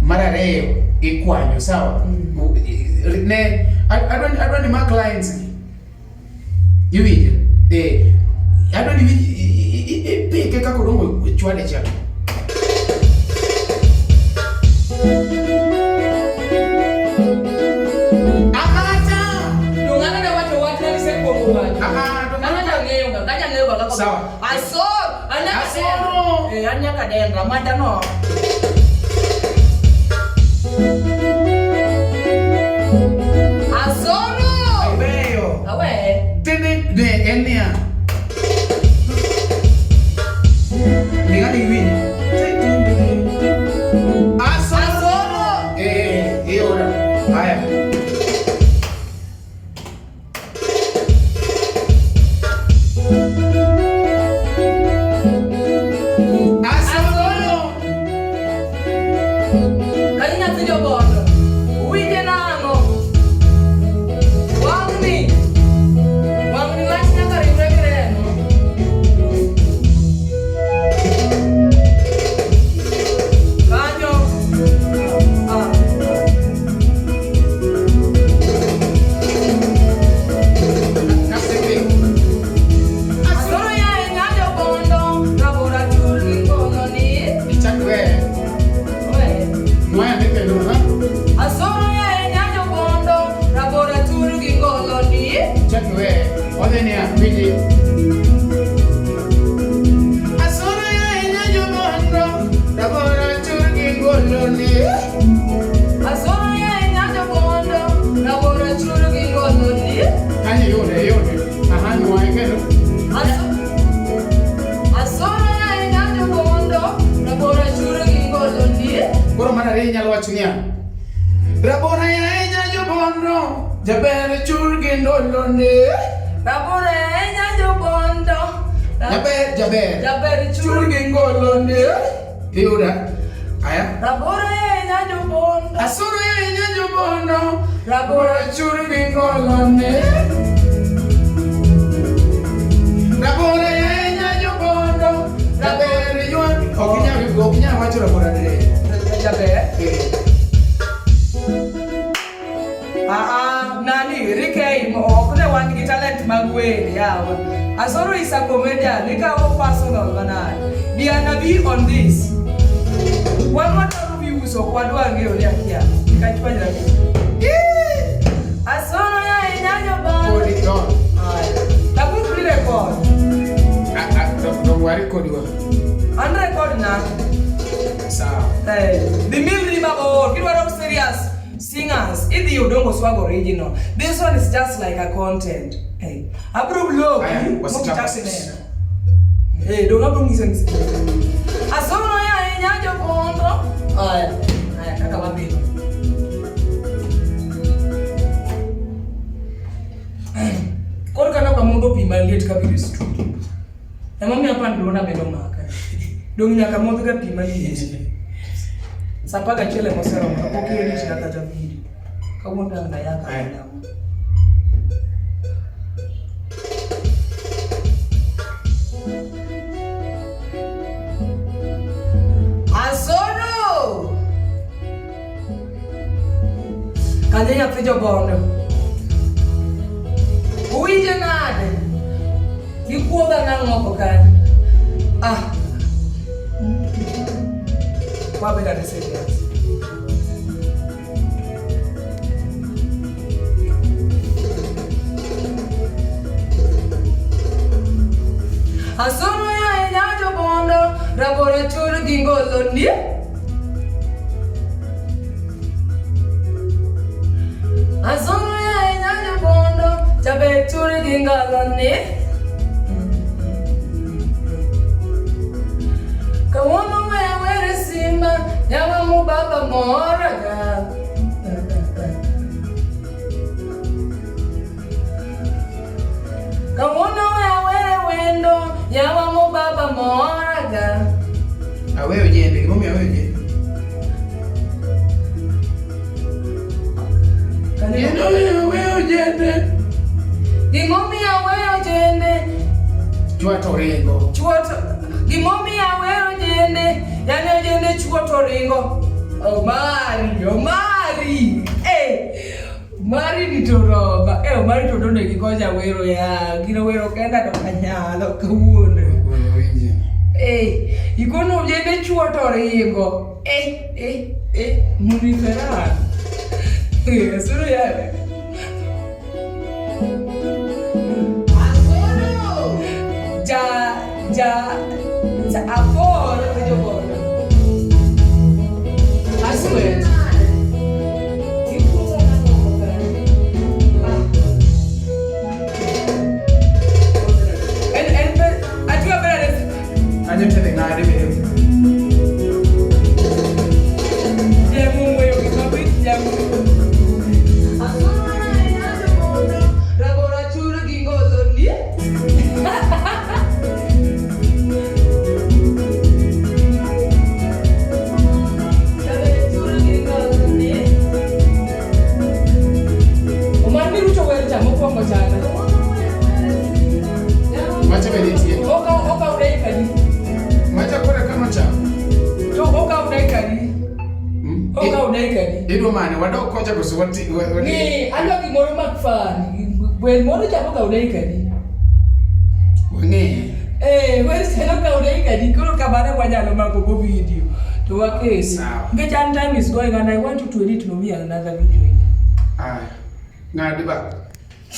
Marareo ikwanyo sawa. Ne I don't my clients. You will. I don't even pick a korongo chwale cha. Sawa. Asoro. Anya kadenga mata no. Asoro. Aweyo. Awe. Tene de enia. Ningani wini. Asoro. Ora. Haya. Rabona ya enya jobondo jaber churgi ndolonde. Rabona ya enya jobondo jaber churgi ngolonde. Hiuda aya Rabona ya enya jobondo asoro ya enya jobondo rabona churgi ngolonde. Rabona ya enya jobondo jaber yon okinya wacho rabona de jaber. Nani Rike okune wangi talent magwe yawa. Asoro is a comedian. Nika o personal banana. Be anabi on this. One more time you so kwadu wangi ole akia. Kachwa jaki. Asoro ya inanyo ba. Hold it on. Tabu record. Don't worry kodiwa. On record na. Sawa. The meal riba or kidwa serious. Singers, if you don't go original, this one is just like a content. Hey, abro blog. Hey, don't abro listen. Asoro ya enyajo kondo. Aya kaka wapi. Korka na kwa mundo pimaliet kabiri studio. Na mami hapa ndona bendo maka. Dongi nyaka moto ka pimaliet. Sapaga chele mosero mkapoke ni shaka ta video. Kama ndanga yaka na. Asoro. Kadenya pejo bondo. Uije nade. Ikuoga na ngoko kan. Wabe da desejat. Asoro ya enyajo bondo rabora churu gingolondi. Asoro ya enyajo bondo jabe churu gingolondi. Kawono wewe simba yawa mubaba moraga. Kawono wewe wendo yawa mubaba moraga. Awewe jende, ngombe awewe jende. Kaneno wewe jende. Ngombe awewe jende. Chua torengo. Gimomi awero jende Yani jende chuo to ringo. Omari. Omari ni to roba. Omari to donde kikoja wero ya. Gino wero kenda to kanyalo kawuono. Ikono jende chuo to ringo. Munifera. Suru ya. Ja aforo yo bono. Asue. Ido mane wado koja ko swati ni ando gimoro makfani bwen moro chamo ka udai kadi wange wer seno ka udai kadi koro kabare wanyalo mako go video to wakesi ngecha time is going and I want you to edit me another video ngadi ba